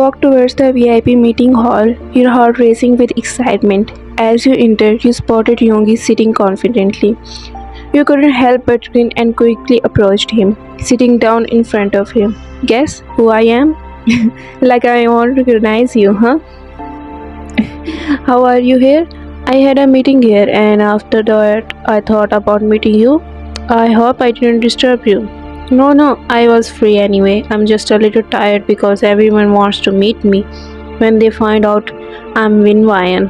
walked towards the VIP meeting hall, your heart racing with excitement. As you entered, you spotted Yoongi sitting confidently. You couldn't help but grin and quickly approached him, sitting down in front of him. Guess who I am? Like I won't recognize you, huh? How are you here? I had a meeting here, and after that, I thought about meeting you. I hope I didn't disturb you. No, I was free anyway. I'm just a little tired because everyone wants to meet me when they find out I'm Winwayan.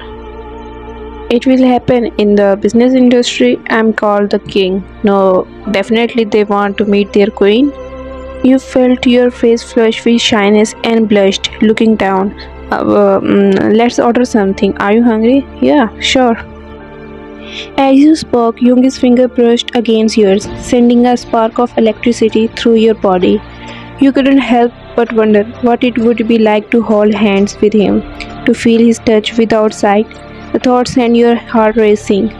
It will happen in the business industry. I'm called the king. No, definitely they want to meet their queen. You felt your face flush with shyness and blushed, looking down. Let's order something. Are you hungry? Yeah, sure. As you spoke, Yoongi's finger brushed against yours, sending a spark of electricity through your body. You couldn't help but wonder what it would be like to hold hands with him, to feel his touch without sight. The thought sent your heart racing,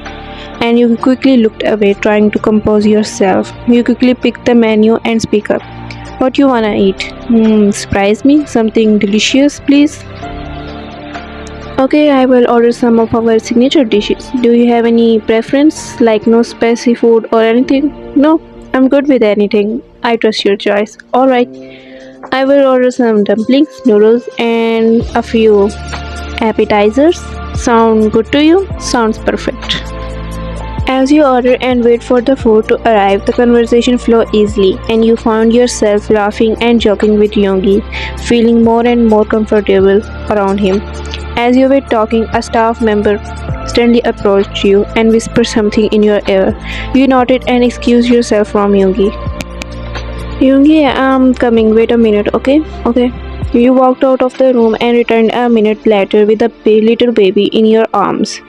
and you quickly looked away, trying to compose yourself. You quickly picked the menu and speak up. What you wanna eat? Surprise me? Something delicious, please? Okay, I will order some of our signature dishes. Do you have any preference, like no spicy food or anything? No, I'm good with anything. I trust your choice. Alright, I will order some dumplings, noodles, and a few appetizers. Sound good to you? Sounds perfect. As you order and wait for the food to arrive, the conversation flow easily, and you found yourself laughing and joking with Yoongi, feeling more and more comfortable around him. As you were talking, a staff member suddenly approached you and whispered something in your ear. You nodded and excused yourself from Yoongi. Yoongi, I'm coming. Wait a minute, okay? Okay. You walked out of the room and returned a minute later with a little baby in your arms,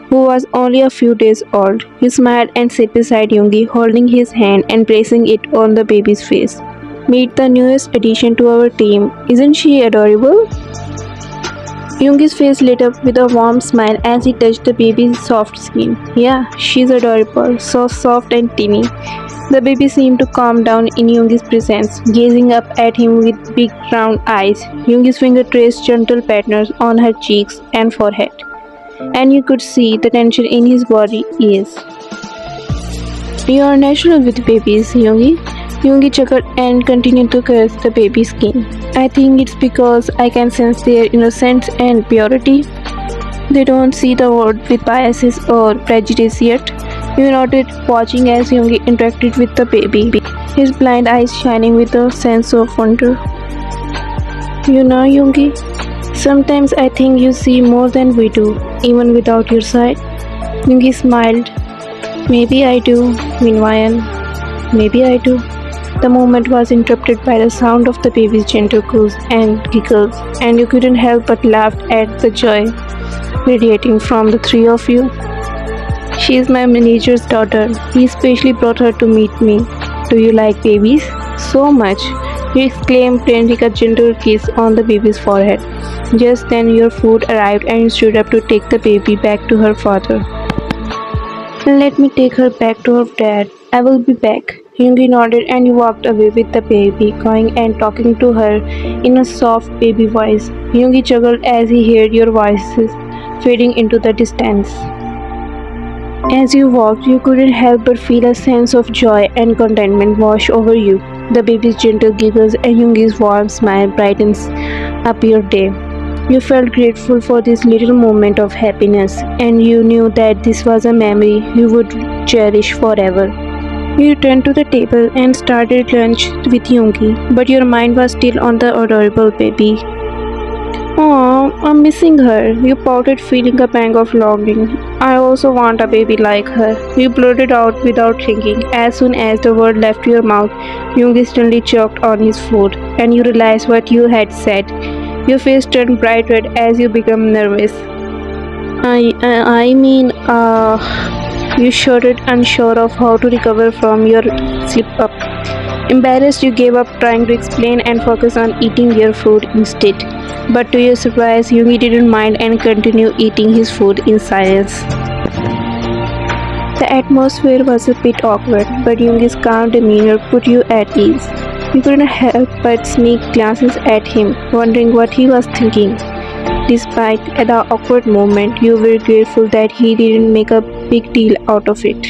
who was only a few days old. You smiled and sat beside Yoongi, holding his hand and placing it on the baby's face. Meet the newest addition to our team. Isn't she adorable? Yoongi's face lit up with a warm smile as he touched the baby's soft skin. Yeah, she's adorable, so soft and teeny. The baby seemed to calm down in Yoongi's presence, gazing up at him with big round eyes. Yoongi's finger traced gentle patterns on her cheeks and forehead, and you could see the tension in his body ease. You are natural with babies, Yoongi. Yoongi chuckled and continued to caress the baby's skin. I think it's because I can sense their innocence and purity. They don't see the world with biases or prejudice yet. You nodded, watching as Yoongi interacted with the baby, his blind eyes shining with a sense of wonder. You know, Yoongi, sometimes I think you see more than we do, even without your sight. Yoongi smiled. Maybe I do, meanwhile. Maybe I do. The moment was interrupted by the sound of the baby's gentle coos and giggles, and you couldn't help but laugh at the joy radiating from the three of you. She is my manager's daughter. He specially brought her to meet me. Do you like babies? So much, he exclaimed, planting a gentle kiss on the baby's forehead. Just then your food arrived and you stood up to take the baby back to her father. Let me take her back to her dad. I will be back. Yoongi nodded and you walked away with the baby, going and talking to her in a soft baby voice. Yoongi chuckled as he heard your voices fading into the distance. As you walked, you couldn't help but feel a sense of joy and contentment wash over you. The baby's gentle giggles and Yoongi's warm smile brightens up your day. You felt grateful for this little moment of happiness, and you knew that this was a memory you would cherish forever. You returned to the table and started lunch with Yoongi, but your mind was still on the adorable baby. Oh, I'm missing her. You pouted, feeling a pang of longing. I also want a baby like her. You blurted out without thinking. As soon as the word left your mouth, Yoongi suddenly choked on his food, and you realized what you had said. Your face turned bright red as you became nervous. I mean, you shuddered, unsure of how to recover from your slip-up. Embarrassed, you gave up trying to explain and focus on eating your food instead. But to your surprise, Yoongi didn't mind and continued eating his food in silence. The atmosphere was a bit awkward, but Yoongi's calm demeanor put you at ease. You couldn't help but sneak glances at him, wondering what he was thinking. Despite the awkward moment, you were grateful that he didn't make a big deal out of it.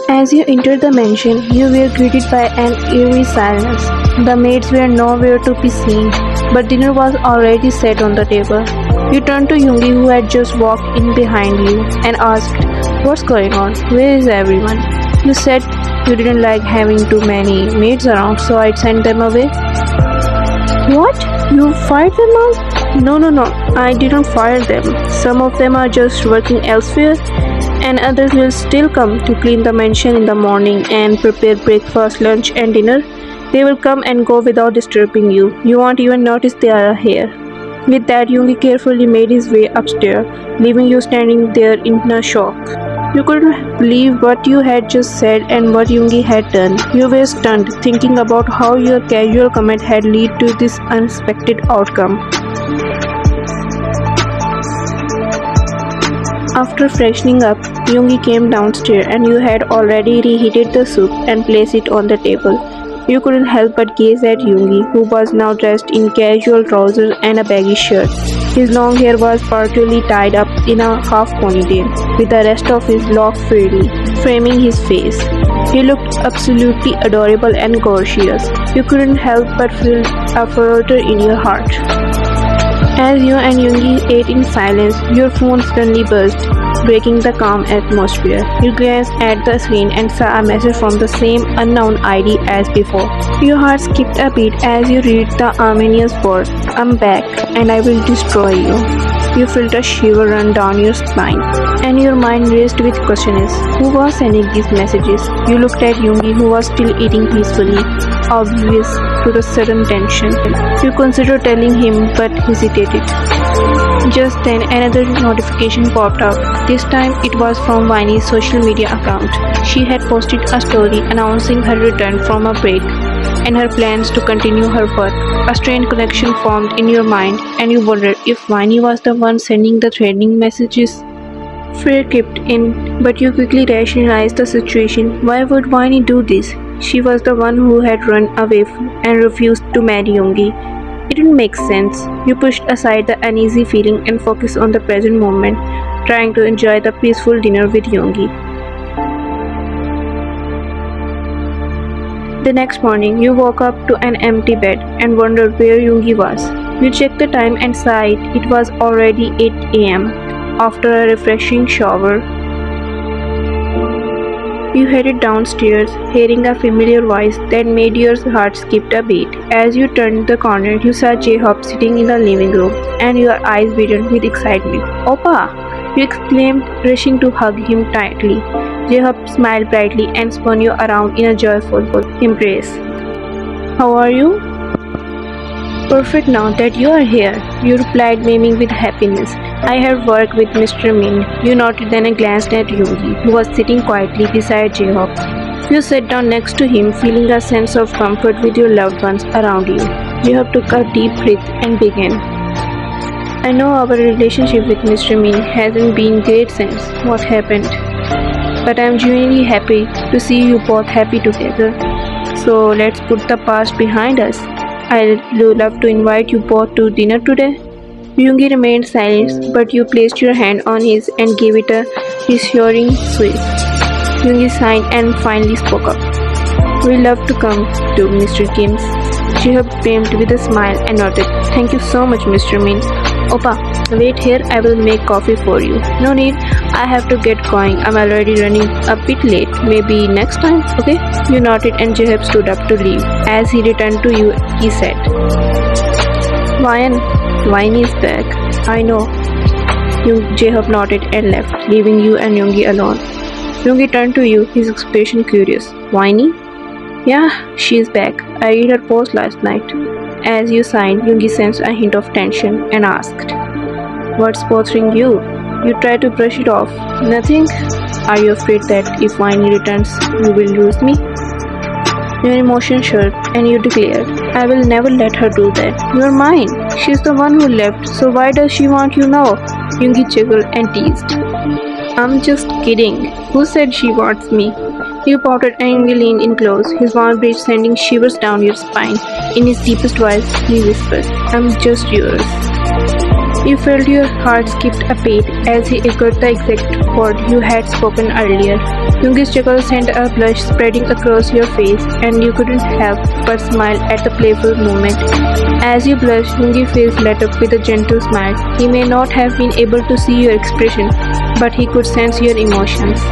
As you entered the mansion, you were greeted by an eerie silence. The maids were nowhere to be seen, but dinner was already set on the table. You turned to Yoongi, who had just walked in behind you, and asked, "What's going on? Where is everyone?" You said you didn't like having too many maids around, so I'd send them away. What? You fired them all? No, I didn't fire them. Some of them are just working elsewhere, and others will still come to clean the mansion in the morning and prepare breakfast, lunch, and dinner. They will come and go without disturbing you. You won't even notice they are here. With that, Yoongi carefully made his way upstairs, leaving you standing there in a shock. You couldn't believe what you had just said and what Yoongi had done. You were stunned, thinking about how your casual comment had led to this unexpected outcome. After freshening up, Yoongi came downstairs and you had already reheated the soup and placed it on the table. You couldn't help but gaze at Yoongi, who was now dressed in casual trousers and a baggy shirt. His long hair was partly tied up in a half ponytail, with the rest of his lock freely, framing his face. He looked absolutely adorable and gorgeous. You couldn't help but feel a flutter in your heart. As you and Yoongi ate in silence, your phone suddenly buzzed, breaking the calm atmosphere. You glanced at the screen and saw a message from the same unknown ID as before. Your heart skipped a beat as you read the ominous word, "I'm back, and I will destroy you." You felt a shiver run down your spine, and your mind raced with questions. Who was sending these messages? You looked at Yoongi, who was still eating peacefully, oblivious to the sudden tension. You considered telling him, but hesitated. Just then, another notification popped up. This time, it was from Winnie's social media account. She had posted a story announcing her return from a break and her plans to continue her work. A strange connection formed in your mind, and you wondered if Winnie was the one sending the threatening messages. Fear crept in, but you quickly rationalized the situation. Why would Winnie do this? She was the one who had run away and refused to marry Yoongi. It didn't make sense. You pushed aside the uneasy feeling and focused on the present moment, trying to enjoy the peaceful dinner with Yoongi. The next morning, you woke up to an empty bed and wondered where Yoongi was. You checked the time and saw it was already 8 a.m. After a refreshing shower, you headed downstairs, hearing a familiar voice that made your heart skip a beat. As you turned the corner, you saw J-Hope sitting in the living room, and your eyes widened with excitement. "Oppa!" you exclaimed, rushing to hug him tightly. J-Hope smiled brightly and spun you around in a joyful embrace. "How are you?" "Perfect now that you are here," you replied, beaming with happiness. "I have worked with Mr. Min." You nodded, then glanced at Yoongi, who was sitting quietly beside J-Hope. You sat down next to him, feeling a sense of comfort with your loved ones around you. J-Hope took a deep breath and began. "I know our relationship with Mr. Min hasn't been great since what happened, but I'm genuinely happy to see you both happy together. So let's put the past behind us. I'd love to invite you both to dinner today." Yoongi remained silent, but you placed your hand on his and gave it a reassuring squeeze. Yoongi sighed and finally spoke up. "We'd love to come to Mr. Kim's." J-Hope beamed with a smile and nodded. "Thank you so much, Mr. Min." "Oppa, wait here, I will make coffee for you." "No need, I have to get going. I'm already running a bit late. Maybe next time, okay?" You nodded and J-Hope stood up to leave. As he returned to you, he said, Winnie is back." "I know." J-Hope nodded and left, leaving you and Yoongi alone. Yoongi turned to you, his expression curious. "Winnie?" "Yeah, she's back. I read her post last night." As you sighed, Yoongi sensed a hint of tension and asked, "What's bothering you?" You tried to brush it off. "Nothing." "Are you afraid that if Winnie returns, you will lose me?" Your emotion surged, and you declared, "I will never let her do that. You're mine. She's the one who left, so why does she want you now?" Yoongi chuckled and teased. "I'm just kidding. Who said she wants me?" You pouted and he leaned in close, his warm breath sending shivers down your spine. In his deepest voice, he whispered, "I'm just yours." You felt your heart skipped a beat as he echoed the exact word you had spoken earlier. Yoongi's chuckle sent a blush spreading across your face, and you couldn't help but smile at the playful moment. As you blushed, Yoongi's face lit up with a gentle smile. He may not have been able to see your expression, but he could sense your emotions.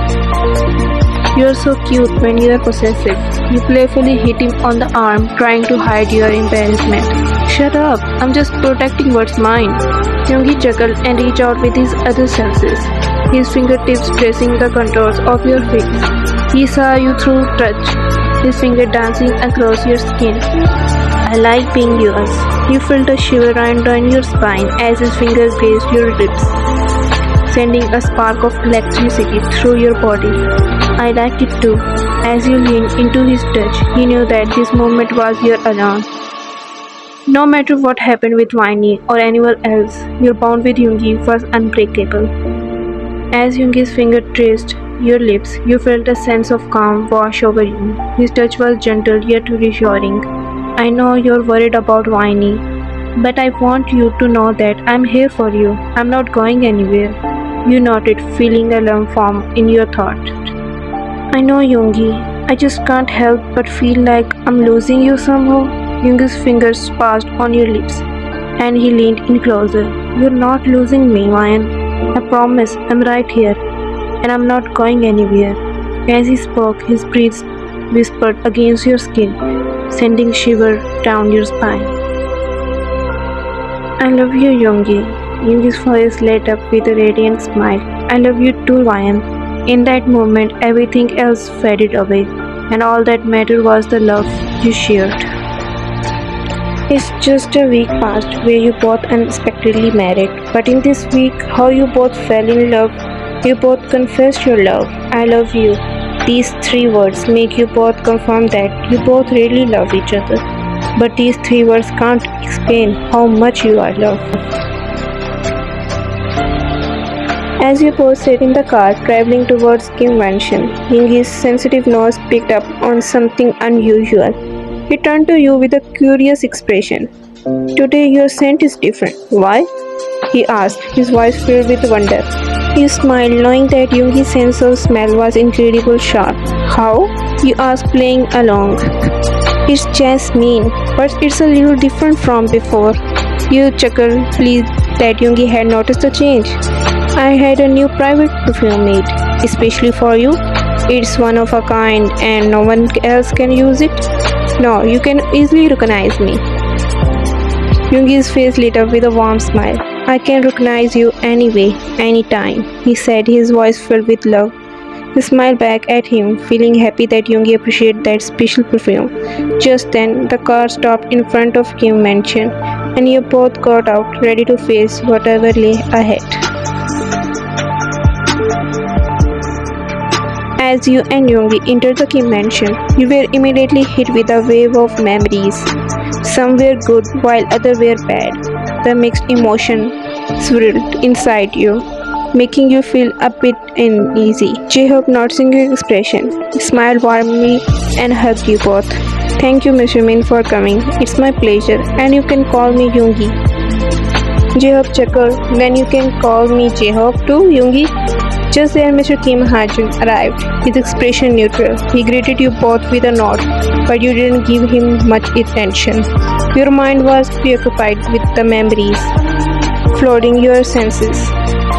"You're so cute when you are possessive." You playfully hit him on the arm, trying to hide your embarrassment. "Shut up, I'm just protecting what's mine." Yoongi chuckled and reached out with his other senses, his fingertips tracing the contours of your face. He saw you through touch, his finger dancing across your skin. "I like being yours." You felt a shiver run down your spine as his fingers grazed your lips, sending a spark of electricity through your body. "I liked it too." As you leaned into his touch, he knew that this moment was your alone. No matter what happened with Winnie or anyone else, your bond with Yoongi was unbreakable. As Yoongi's finger traced your lips, you felt a sense of calm wash over you. His touch was gentle yet reassuring. "I know you're worried about Winnie, but I want you to know that I'm here for you. I'm not going anywhere." You nodded, feeling a lump form in your throat. "I know, Yoongi. I just can't help but feel like I'm losing you somehow." Yoongi's fingers passed on your lips, and he leaned in closer. "You're not losing me, Ryan. I promise I'm right here, and I'm not going anywhere." As he spoke, his breath whispered against your skin, sending shiver down your spine. "I love you, Yoongi." Yoongi's voice lit up with a radiant smile. "I love you too, Ryan." In that moment, everything else faded away, and all that mattered was the love you shared. It's just a week passed where you both unexpectedly married, but in this week, how you both fell in love, you both confessed your love. "I love you." These three words make you both confirm that you both really love each other. But these three words can't explain how much you are loved. As you both sat in the car traveling towards Kim Mansion, Yoongi's sensitive nose picked up on something unusual. He turned to you with a curious expression. "Today your scent is different. Why?" he asked, his voice filled with wonder. You smiled, knowing that Yoongi's sense of smell was incredibly sharp. "How?" you asked, playing along. "It's jasmine, but it's a little different from before." You chuckled, pleased that Yoongi had noticed the change. "I had a new private perfume made, especially for you. It's one of a kind and no one else can use it. No, you can easily recognize me." Yoongi's face lit up with a warm smile. "I can recognize you anyway, anytime," he said, his voice filled with love. You smiled back at him, feeling happy that Yoongi appreciated that special perfume. Just then, the car stopped in front of Kim Mansion, and you both got out, ready to face whatever lay ahead. As you and Yoongi entered the Kim Mansion, you were immediately hit with a wave of memories. Some were good, while others were bad. The mixed emotion swirled inside you, making you feel a bit uneasy. Jae-hook, noticing your expression, smiled warmly and hugged you both. "Thank you, Mr. Min, for coming. It's my pleasure, and you can call me Yoongi." Jae-hook chuckled. "Then you can call me Jae-hook too, Yoongi." Just then, Mr. Kim Ha-joon arrived, his expression neutral. He greeted you both with a nod, but you didn't give him much attention. Your mind was preoccupied with the memories flooding your senses.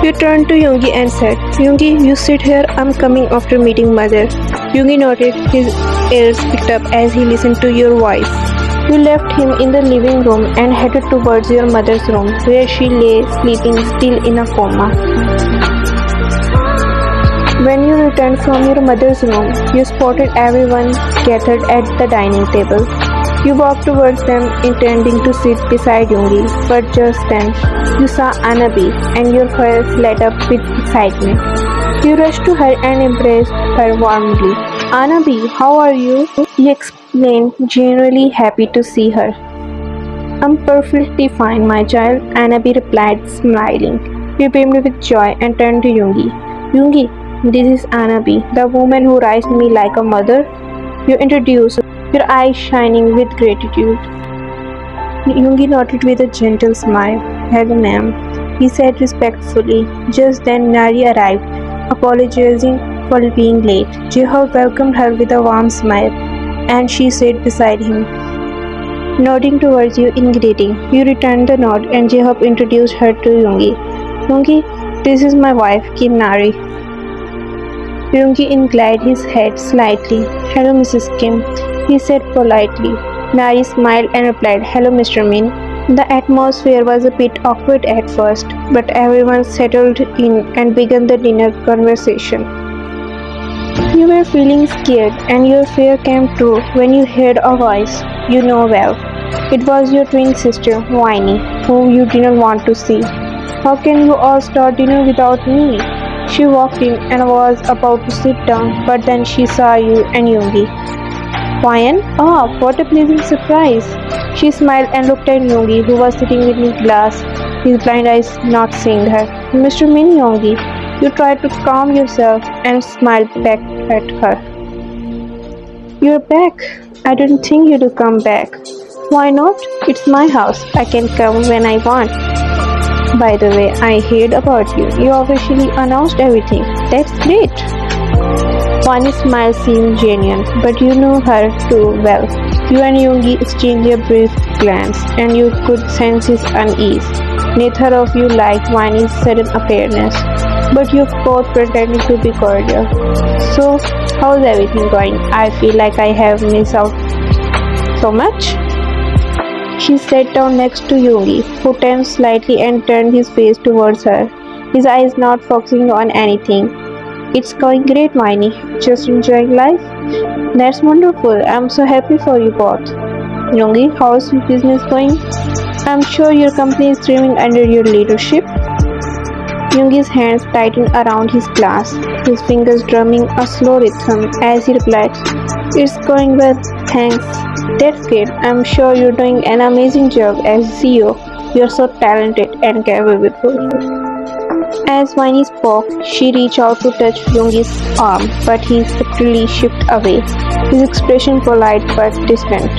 You turned to Yoongi and said, "Yoongi, you sit here. I'm coming after meeting Mother." Yoongi nodded, his ears picked up as he listened to your voice. You left him in the living room and headed towards your mother's room, where she lay sleeping, still in a coma. When you returned from your mother's room, you spotted everyone gathered at the dining table. You walked towards them, intending to sit beside Yoongi, but just then, you saw Anabi, and your face lit up with excitement. You rushed to her and embraced her warmly. "Anabi, how are you?" he explained, genuinely happy to see her. "I'm perfectly fine, my child," Anabi replied, smiling. You beamed with joy and turned to Yoongi. "Yoongi, this is Anabi, the woman who raised me like a mother. You introduced, your eyes shining with gratitude. Yoongi nodded with a gentle smile. Hello, ma'am, he said respectfully. Just then Nari arrived, apologizing for being late. Jaehook welcomed her with a warm smile, and she sat beside him, nodding towards you in greeting. You returned the nod, and Jaehook introduced her to Yoongi. Yoongi, this is my wife, Kim Nari. Yoongi inclined his head slightly. Hello, Mrs. Kim, he said politely. Nari smiled and replied, Hello, Mr. Min. The atmosphere was a bit awkward at first, but everyone settled in and began the dinner conversation. You were feeling scared, and your fear came true when you heard a voice you know well. It was your twin sister, Winnie, whom you didn't want to see. How can you all start dinner without me? She walked in and was about to sit down, but then she saw you and Yoongi. Wyan? Oh, what a pleasant surprise! She smiled and looked at Yoongi, who was sitting beneath glass, his blind eyes not seeing her. Mr. Min, Yoongi, you tried to calm yourself and smiled back at her. You're back. I didn't think you'd come back. Why not? It's my house. I can come when I want. By the way, I heard about you. You officially announced everything. That's great. Wani's smile seemed genuine, but you knew her too well. You and Yoongi exchanged a brief glance, and you could sense his unease. Neither of you liked Wani's sudden appearance, but you both pretended to be cordial. So, how's everything going? I feel like I have missed out so much. She sat down next to Yoongi, who tensed slightly and turned his face towards her, his eyes not focusing on anything. It's going great, Winnie. Just enjoying life? That's wonderful. I'm so happy for you both. Yoongi, how's your business going? I'm sure your company is thriving under your leadership. Yoongi's hands tightened around his glass, his fingers drumming a slow rhythm as he replied, It's going well, thanks. That's great. I'm sure you're doing an amazing job as CEO. You're so talented and capable. As Winnie spoke, she reached out to touch Yoongi's arm, but he subtly shifted away, his expression polite but distant.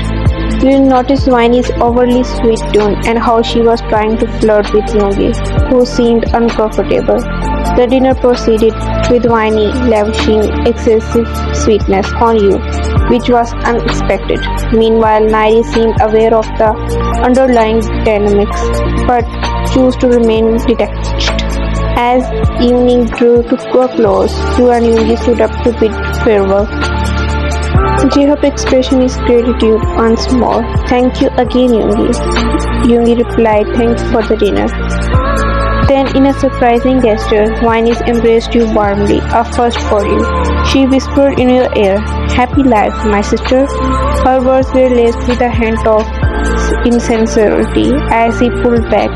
You noticed Winnie's overly sweet tone and how she was trying to flirt with Yoongi, who seemed uncomfortable. The dinner proceeded with Winnie lavishing excessive sweetness on you, which was unexpected. Meanwhile, Nairi seemed aware of the underlying dynamics, but chose to remain detached. As evening drew to a close, you and Yoongi stood up to bid farewell. Jaehook's expression is gratitude once more. Thank you again, Yoongi. Yoongi replied, thanks for the dinner. Then, in a surprising gesture, Winnie embraced you warmly, a first for you. She whispered in your ear, Happy life, my sister. Her words were laced with a hint of insincerity as he pulled back.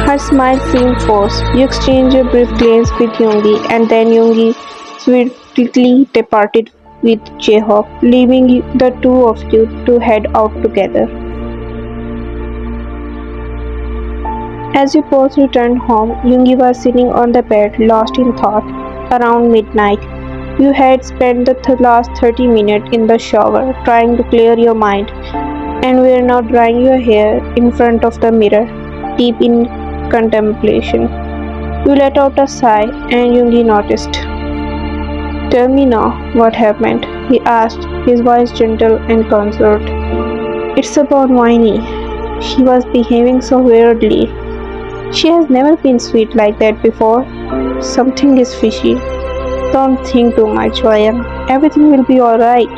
Her smile seemed forced. You exchanged a brief glance with Yoongi, and then Yoongi swiftly departed with Jaehook, leaving the two of you to head out together. As you both returned home, Yoongi was sitting on the bed, lost in thought. Around midnight, you had spent the last 30 minutes in the shower, trying to clear your mind, and were now drying your hair in front of the mirror, deep in contemplation. You let out a sigh, and Yoongi noticed. Tell me now what happened, he asked, his voice gentle and concerned. It's about Winnie. She was behaving so weirdly. She has never been sweet like that before. Something is fishy. Don't think too much, Ryan. Everything will be alright.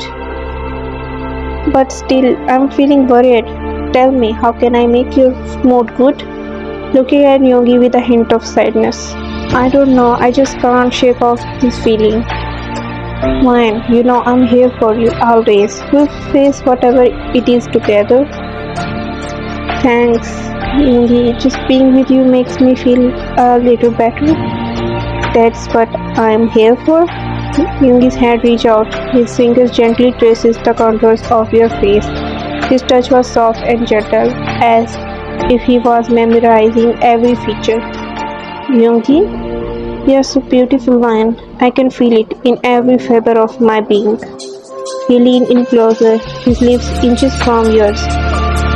But still, I'm feeling worried. Tell me, how can I make your mood good? Looking at Yoongi with a hint of sadness. I don't know, I just can't shake off this feeling. Fine, you know I'm here for you always. We'll face whatever it is together. Thanks, Yoongi. Just being with you makes me feel a little better. That's what I'm here for. Yoongi's hand reached out. His fingers gently traces the contours of your face. His touch was soft and gentle, as if he was memorizing every feature. Yoongi? You're so beautiful, man. I can feel it in every fiber of my being. He leaned in closer, his lips inches from yours.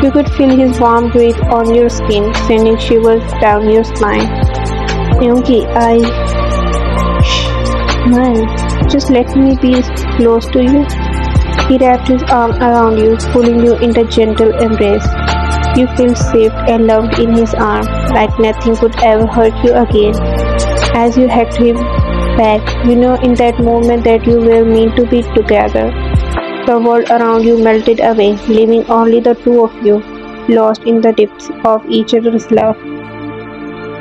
You could feel his warm breath on your skin, sending shivers down your spine. Yoongi, man, just let me be close to you. He wrapped his arm around you, pulling you into a gentle embrace. You feel safe and loved in his arm, like nothing could ever hurt you again. As you hugged him back, you know in that moment that you were meant to be together. The world around you melted away, leaving only the two of you, lost in the depths of each other's love.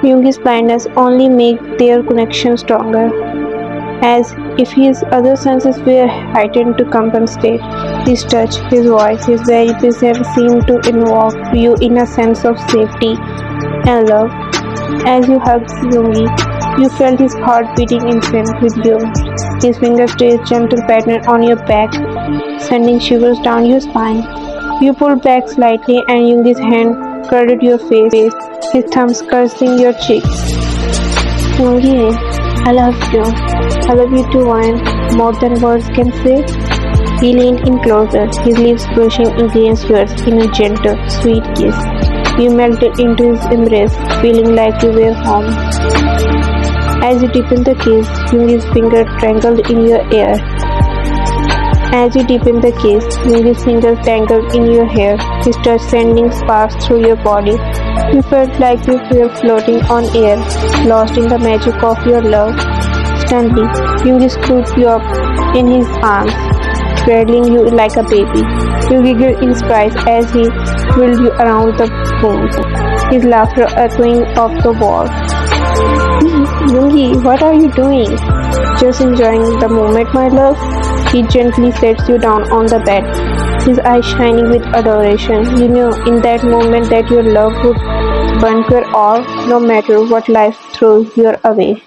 Yoongi's blindness only made their connection stronger, as if his other senses were heightened to compensate. His touch, his voice, his very presence seemed to invoke you in a sense of safety and love. As you hugged Yoongi, you felt his heart beating in sync with you. His fingers traced gentle pattern on your back, sending shivers down your spine. You pulled back slightly and Yoongi's hand girded your face, his thumbs caressing your cheeks. Yoongi, I love you. I love you too, Ryan, more than words can say. He leaned in closer, his lips brushing against yours in a gentle, sweet kiss. You melted into his embrace, feeling like you were home. As you deepened the kiss, Yoongi's finger tangled in your hair. Yoongi's fingers tangled in your hair, his touch sending sparks through your body. You felt like you were floating on air, lost in the magic of your love. Suddenly, Yoongi scooped you up in his arms, cradling you like a baby. You giggled in surprise as he whirled you around the room, his laughter echoing off the wall. Yoongi, what are you doing? Just enjoying the moment, my love. He gently sets you down on the bed, his eyes shining with adoration. You know in that moment that your love would burn your all, no matter what life threw your way.